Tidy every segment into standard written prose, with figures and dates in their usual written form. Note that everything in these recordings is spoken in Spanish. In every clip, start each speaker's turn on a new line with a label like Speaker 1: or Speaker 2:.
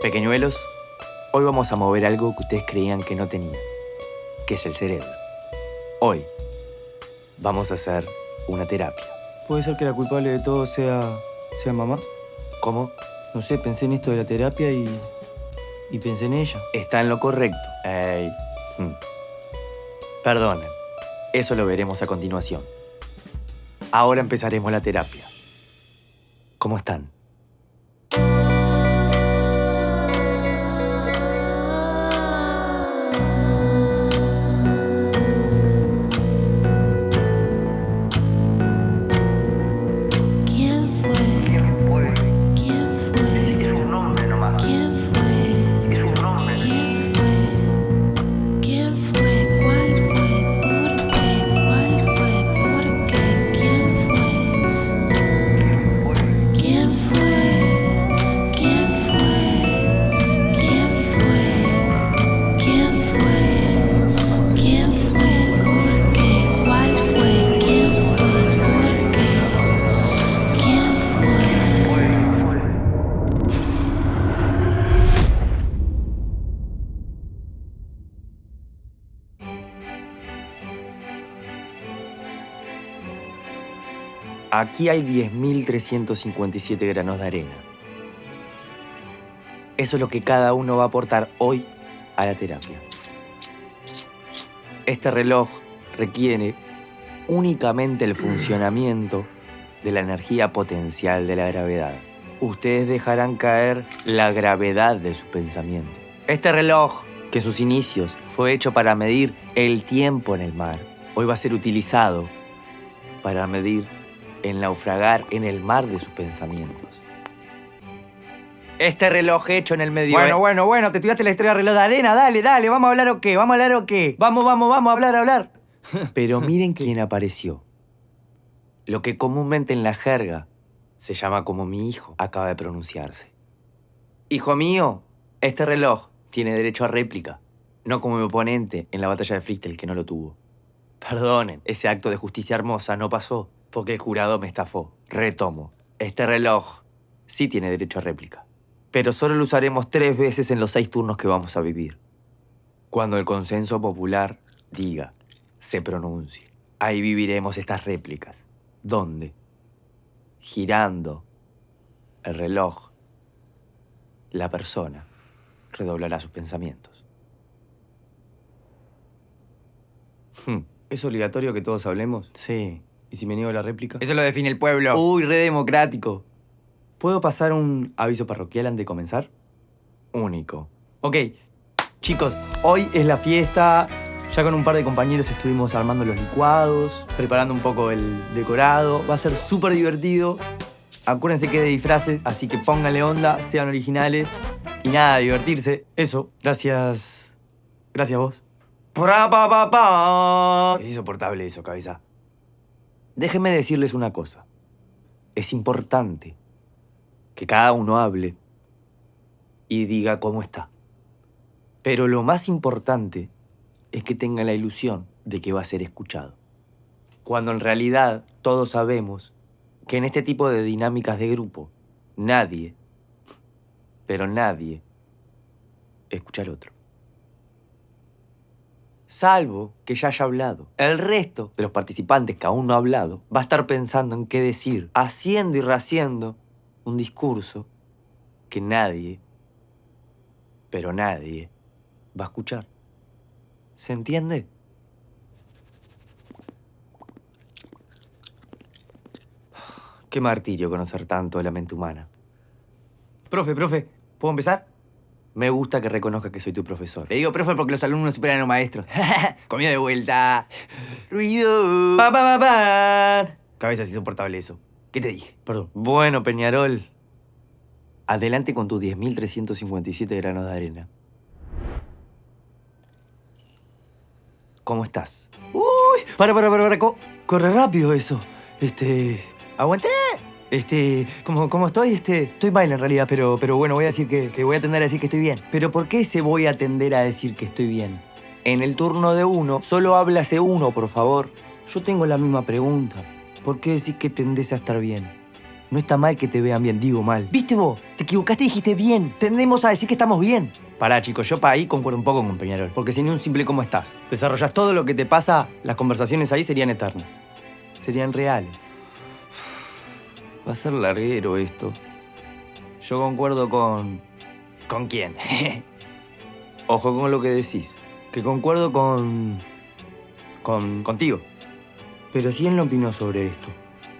Speaker 1: Pequeñuelos, hoy vamos a mover algo que ustedes creían que no tenían, que es el cerebro. Hoy vamos a hacer una terapia.
Speaker 2: ¿Puede ser que la culpable de todo sea mamá?
Speaker 1: ¿Cómo?
Speaker 2: No sé, pensé en esto de la terapia y pensé en ella.
Speaker 1: Está en lo correcto. Ey. Perdonen, eso lo veremos a continuación. Ahora empezaremos la terapia. ¿Cómo están? Aquí hay 10.357 granos de arena. Eso es lo que cada uno va a aportar hoy a la terapia. Este reloj requiere únicamente el funcionamiento de la energía potencial de la gravedad. Ustedes dejarán caer la gravedad de su pensamiento. Este reloj, que en sus inicios fue hecho para medir el tiempo en el mar, hoy va a ser utilizado para medir el naufragar en el mar de sus pensamientos. Este reloj hecho en el medio...
Speaker 2: Bueno, te estudiaste la historia del reloj de arena, dale, ¿vamos a hablar o qué? Vamos, a hablar.
Speaker 1: Pero miren quién apareció. Lo que comúnmente en la jerga se llama como mi hijo acaba de pronunciarse. Hijo mío, este reloj tiene derecho a réplica, no como mi oponente en la batalla de freestyle que no lo tuvo. Perdonen, ese acto de justicia hermosa no pasó porque el jurado me estafó. Retomo, este reloj sí tiene derecho a réplica, pero solo lo usaremos 3 veces en los 6 turnos que vamos a vivir. Cuando el consenso popular diga, se pronuncie, ahí viviremos estas réplicas. ¿Dónde? Girando el reloj, la persona redoblará sus pensamientos.
Speaker 2: ¿Es obligatorio que todos hablemos?
Speaker 1: Sí.
Speaker 2: ¿Y si me niego la réplica?
Speaker 1: Eso lo define el pueblo.
Speaker 2: Uy, re democrático. ¿Puedo pasar un aviso parroquial antes de comenzar?
Speaker 1: Único.
Speaker 2: Ok, chicos, hoy es la fiesta. Ya con un par de compañeros estuvimos armando los licuados, preparando un poco el decorado. Va a ser súper divertido. Acuérdense que es de disfraces, así que pónganle onda, sean originales. Y nada, divertirse. Eso, gracias. Gracias vos.
Speaker 1: Es insoportable eso, cabeza. Déjenme decirles una cosa. Es importante que cada uno hable y diga cómo está. Pero lo más importante es que tenga la ilusión de que va a ser escuchado. Cuando en realidad todos sabemos que en este tipo de dinámicas de grupo, nadie, pero nadie, escucha al otro. Salvo que ya haya hablado. El resto de los participantes que aún no ha hablado va a estar pensando en qué decir, haciendo y rehaciendo un discurso que nadie, pero nadie, va a escuchar. ¿Se entiende? Qué martirio conocer tanto de la mente humana.
Speaker 2: Profe, ¿puedo empezar?
Speaker 1: Me gusta que reconozca que soy tu profesor.
Speaker 2: Le digo profe porque los alumnos superan a los maestros.
Speaker 1: Comió de vuelta.
Speaker 2: Ruido.
Speaker 1: Cabeza, es insoportable eso. ¿Qué te dije?
Speaker 2: Perdón.
Speaker 1: Bueno, Peñarol. Adelante con tus 10.357 granos de arena. ¿Cómo estás?
Speaker 2: Uy, para. Corre rápido eso. Aguanté. ¿Cómo estoy? Estoy mal en realidad, pero bueno, voy a decir que voy a tender a decir que estoy bien. ¿Pero por qué se voy a tender a decir que estoy bien?
Speaker 1: En el turno de uno, solo háblase uno, por favor.
Speaker 2: Yo tengo la misma pregunta. ¿Por qué decís que tendés a estar bien? No está mal que te vean bien, digo mal. ¿Viste vos? Te equivocaste y dijiste bien. Tendemos a decir que estamos bien. Pará, chicos, yo para ahí concuerdo un poco con Peñarol. Porque sin un simple ¿cómo estás? Desarrollás todo lo que te pasa, las conversaciones ahí serían eternas. Serían reales. Va a ser larguero esto. Yo concuerdo con... ¿Con quién? Ojo con lo que decís. Que concuerdo contigo. Pero ¿quién lo opinó sobre esto?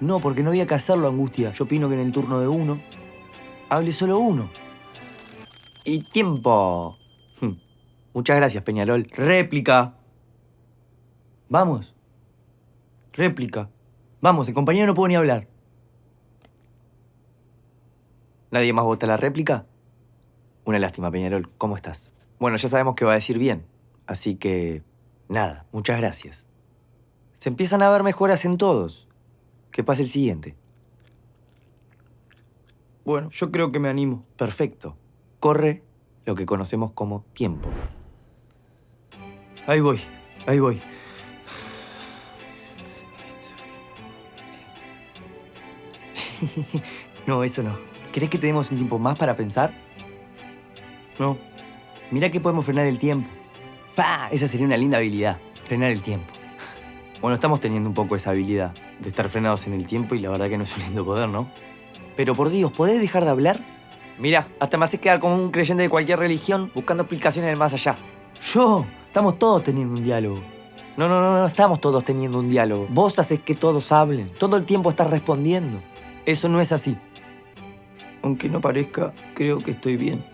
Speaker 2: No, porque no había que hacerlo, Angustia. Yo opino que en el turno de uno, hable solo uno. Y tiempo. Muchas gracias, Peñarol. Réplica. Vamos. Réplica. Vamos, el compañero no puedo ni hablar. ¿Nadie más vota la réplica? Una lástima, Peñarol. ¿Cómo estás? Bueno, ya sabemos que va a decir bien. Así que... nada, muchas gracias. Se empiezan a ver mejoras en todos. Que pase el siguiente. Bueno, yo creo que me animo. Perfecto. Corre lo que conocemos como tiempo. Ahí voy, ahí voy. No, eso no. ¿Crees que tenemos un tiempo más para pensar? No. Mirá que podemos frenar el tiempo. ¡Fa! Esa sería una linda habilidad. Frenar el tiempo. Bueno, estamos teniendo un poco esa habilidad de estar frenados en el tiempo y la verdad que no es un lindo poder, ¿no? Pero por Dios, ¿podés dejar de hablar? Mira, hasta me haces quedar como un creyente de cualquier religión buscando explicaciones del más allá. ¿Yo? Estamos todos teniendo un diálogo. No estamos todos teniendo un diálogo. Vos haces que todos hablen. Todo el tiempo estás respondiendo. Eso no es así. Aunque no parezca, creo que estoy bien.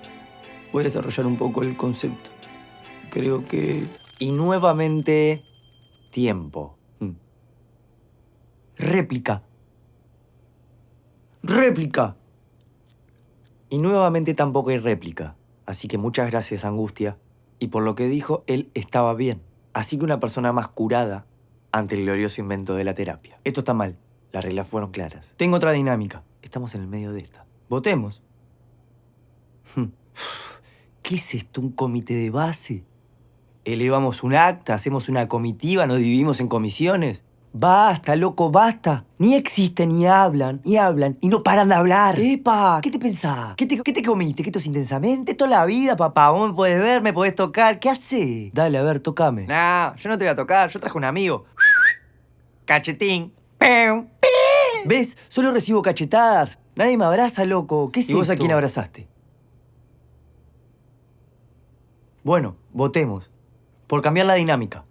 Speaker 2: Voy a desarrollar un poco el concepto. Creo que... Y nuevamente... tiempo. Réplica. ¡Réplica! Y nuevamente tampoco hay réplica. Así que muchas gracias, Angustia. Y por lo que dijo, él estaba bien. Así que una persona más curada ante el glorioso invento de la terapia. Esto está mal. Las reglas fueron claras. Tengo otra dinámica. Estamos en el medio de esta. Votemos. ¿Qué es esto? ¿Un comité de base? Elevamos un acta, hacemos una comitiva, nos dividimos en comisiones. Basta, loco, basta. Ni existen, ni hablan, y no paran de hablar. ¡Epa! ¿Qué te pensás? ¿Qué te comiste? ¿Qué tos intensamente? Toda la vida, papá. Vos me podés ver, me podés tocar. ¿Qué haces? Dale, a ver, tocame. No, yo no te voy a tocar. Yo traje un amigo. Cachetín. ¿Ves? Solo recibo cachetadas. Nadie me abraza, loco. ¿Qué es esto? ¿Y vos a quién abrazaste? Bueno, votemos. Por cambiar la dinámica.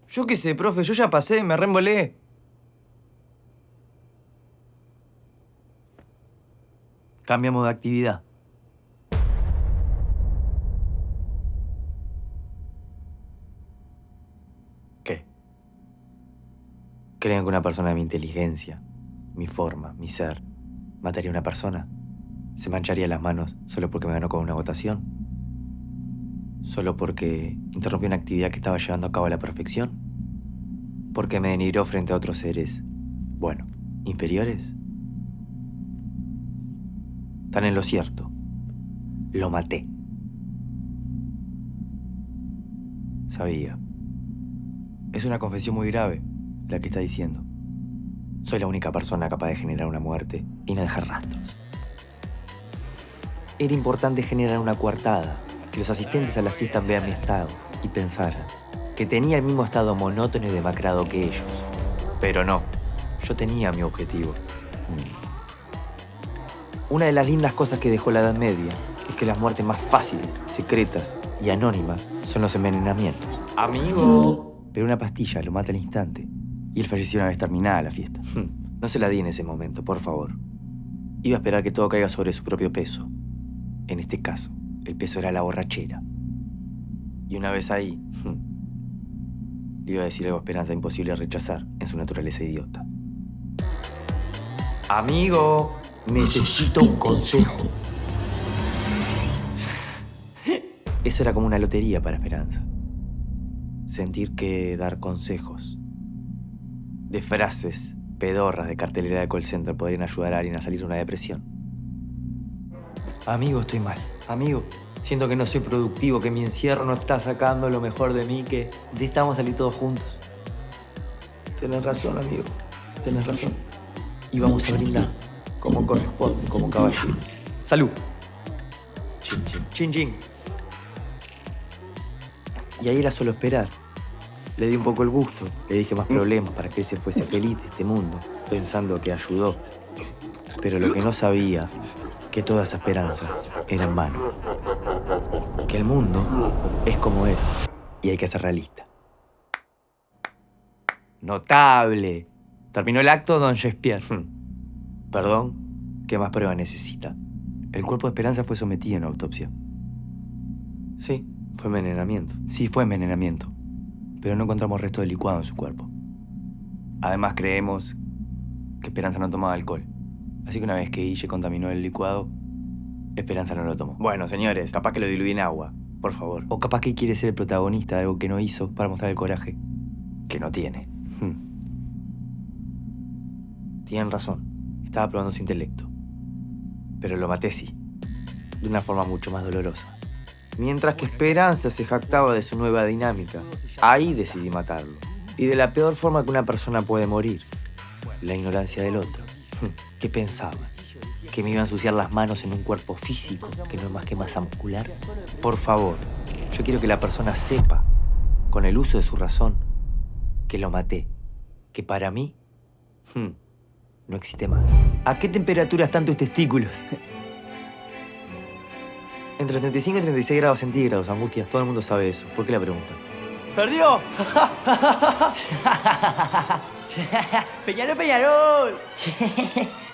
Speaker 2: Yo qué sé, profe, yo ya pasé, me reembolé. Cambiamos de actividad. ¿Qué? ¿Creen que una persona de mi inteligencia, mi forma, mi ser, mataría a una persona? ¿Se mancharía las manos solo porque me ganó con una votación? ¿Solo porque interrumpió una actividad que estaba llevando a cabo a la perfección? ¿Porque me denigró frente a otros seres, bueno, inferiores? Están en lo cierto. Lo maté. Sabía. Es una confesión muy grave la que está diciendo. Soy la única persona capaz de generar una muerte y no dejar rastros. Era importante generar una coartada, que los asistentes a la fiesta vean mi estado y pensaran que tenía el mismo estado monótono y demacrado que ellos. Pero no, yo tenía mi objetivo. Una de las lindas cosas que dejó la Edad Media es que las muertes más fáciles, secretas y anónimas son los envenenamientos. ¡Amigo! Pero una pastilla lo mata al instante y él falleció una vez terminada la fiesta. No se la di en ese momento, por favor. Iba a esperar que todo caiga sobre su propio peso. En este caso, el peso era la borrachera. Y una vez ahí, le iba a decir algo a Esperanza imposible de rechazar en su naturaleza idiota. ¡Amigo! Necesito un consejo. Eso era como una lotería para Esperanza. Sentir que dar consejos de frases pedorras de cartelera de call center podrían ayudar a alguien a salir de una depresión. Amigo, estoy mal. Amigo, Siento que no soy productivo, que mi encierro no está sacando lo mejor de mí, que de esta vamos a salir todos juntos. Tenés razón, amigo. Tenés razón. Y vamos a brindar como corresponde, como caballero. ¡Salud! Chin, chin. Chin, chin. Y ahí era solo esperar. Le di un poco el gusto, le dije más problemas para que él se fuese feliz de este mundo, pensando que ayudó. Pero lo que no sabía, que todas esas esperanzas eran vanas. Que el mundo es como es y hay que ser realista. ¡Notable! Terminó el acto, don Shakespeare. Perdón, ¿qué más prueba necesita? El cuerpo de Esperanza fue sometido a una autopsia. Sí, fue envenenamiento. Sí, fue envenenamiento. Pero no encontramos resto de licuado en su cuerpo. Además, creemos que Esperanza no tomaba alcohol. Así que una vez que Guille contaminó el licuado, Esperanza no lo tomó. Bueno, señores, capaz que lo diluí en agua, por favor. O capaz que quiere ser el protagonista de algo que no hizo para mostrar el coraje que no tiene. Tienen razón. Estaba probando su intelecto. Pero lo maté sí. De una forma mucho más dolorosa. Mientras que Esperanza se jactaba de su nueva dinámica, ahí decidí matarlo. Y de la peor forma que una persona puede morir. La ignorancia del otro. ¿Qué pensaba? ¿Que me iba a ensuciar las manos en un cuerpo físico que no es más que masa muscular? Por favor, yo quiero que la persona sepa, con el uso de su razón, que lo maté. Que para mí, no existe más. ¿A qué temperatura están tus testículos? Entre 35 y 36 grados centígrados, Angustia. Todo el mundo sabe eso. ¿Por qué la pregunta? ¡Perdió! ¡Peñarol, Peñarol!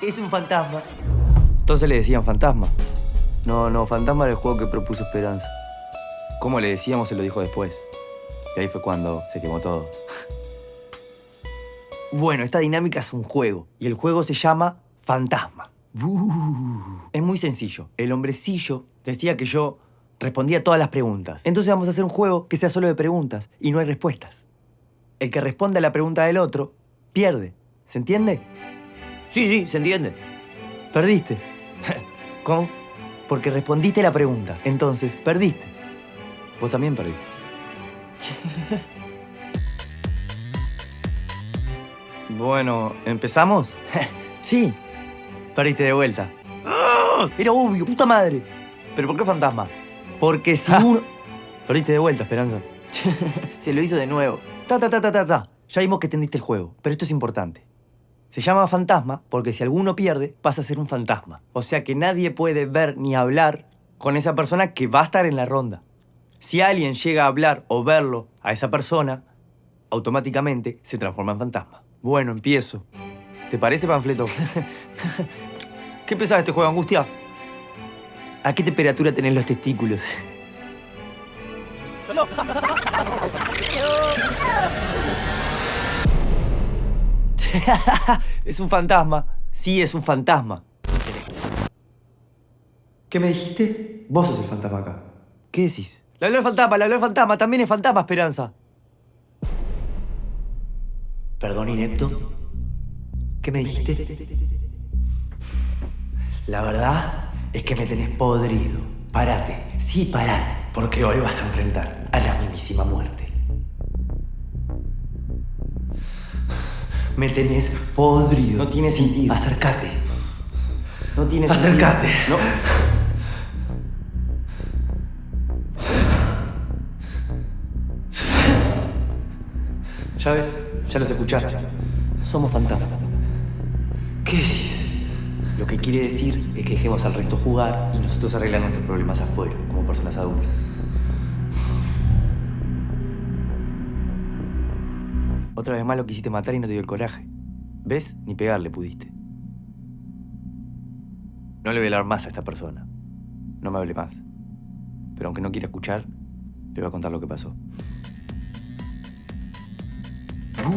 Speaker 2: Es un fantasma. Entonces le decían fantasma. No, fantasma era el juego que propuso Esperanza. ¿Cómo le decíamos? Se lo dijo después. Y ahí fue cuando se quemó todo. Bueno, esta dinámica es un juego. Y el juego se llama Fantasma. Es muy sencillo. El hombrecillo decía que yo respondía todas las preguntas. Entonces vamos a hacer un juego que sea solo de preguntas y no hay respuestas. El que responde a la pregunta del otro, pierde. ¿Se entiende? Sí, se entiende. Perdiste. ¿Cómo? Porque respondiste la pregunta. Entonces, perdiste. Vos también perdiste. Bueno, ¿empezamos? Sí. Perdiste de vuelta. Era obvio, puta madre. ¿Pero por qué fantasma? Porque si uno... Perdiste de vuelta, Esperanza. Se lo hizo de nuevo. Ya vimos que entendiste el juego, pero esto es importante. Se llama fantasma porque si alguno pierde, pasa a ser un fantasma. O sea que nadie puede ver ni hablar con esa persona que va a estar en la ronda. Si alguien llega a hablar o verlo a esa persona, automáticamente se transforma en fantasma. Bueno, empiezo. ¿Te parece, panfleto? ¿Qué pensás de este juego, Angustia? ¿A qué temperatura tenés los testículos? Es un fantasma. Sí, es un fantasma. ¿Qué me dijiste? Vos sos el fantasma acá. ¿Qué decís? La habló el fantasma, también es fantasma, Esperanza. Perdón, inepto. ¿Qué me dijiste? La verdad es que me tenés podrido. Parate, sí, parate, porque hoy vas a enfrentar a la mismísima muerte. Me tenés podrido. No tiene sentido. Acércate. No tiene sentido. Acércate. No. Ya ves, ya los escuchaste. Somos fantasmas. ¿Qué decís? Lo que quiere decir es que dejemos al resto jugar y nosotros arreglar nuestros problemas afuera, como personas adultas. Otra vez más lo quisiste matar y no te dio el coraje. ¿Ves? Ni pegarle pudiste. No le voy a hablar más a esta persona. No me hable más. Pero aunque no quiera escuchar, le voy a contar lo que pasó.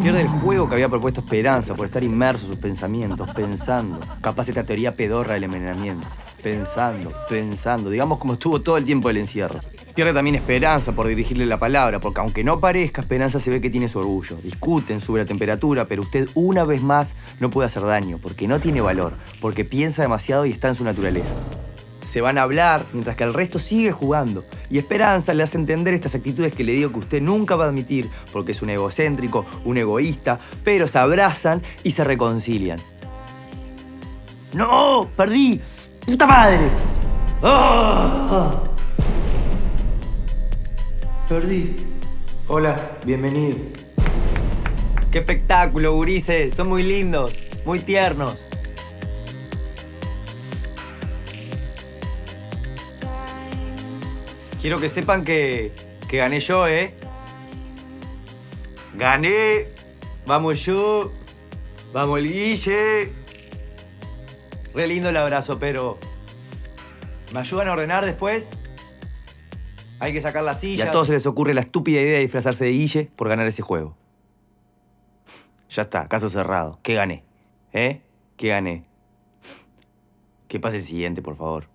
Speaker 2: Pierde el juego que había propuesto Esperanza por estar inmerso en sus pensamientos, pensando. Capaz esta teoría pedorra del envenenamiento. Pensando. Digamos como estuvo todo el tiempo del encierro. Pierde también Esperanza por dirigirle la palabra, porque aunque no parezca, Esperanza se ve que tiene su orgullo. Discuten, sube la temperatura, pero usted una vez más no puede hacer daño, porque no tiene valor, porque piensa demasiado y está en su naturaleza. se van a hablar mientras que el resto sigue jugando. Y Esperanza le hace entender estas actitudes que le digo que usted nunca va a admitir porque es un egocéntrico, un egoísta, pero se abrazan y se reconcilian. ¡No! ¡Perdí! ¡Puta madre! ¡Ah! Perdí. Hola, bienvenido. ¡Qué espectáculo, gurises! Son muy lindos, muy tiernos. Quiero que sepan que gané yo, ¿eh? ¡Gané! ¡Vamos yo! ¡Vamos el Guille! Re lindo el abrazo, pero... ¿me ayudan a ordenar después? Hay que sacar la silla. Y a todos se les ocurre la estúpida idea de disfrazarse de Guille por ganar ese juego. Ya está, caso cerrado. ¿Qué gané? ¿Eh? ¿Qué gané? Que pase el siguiente, por favor.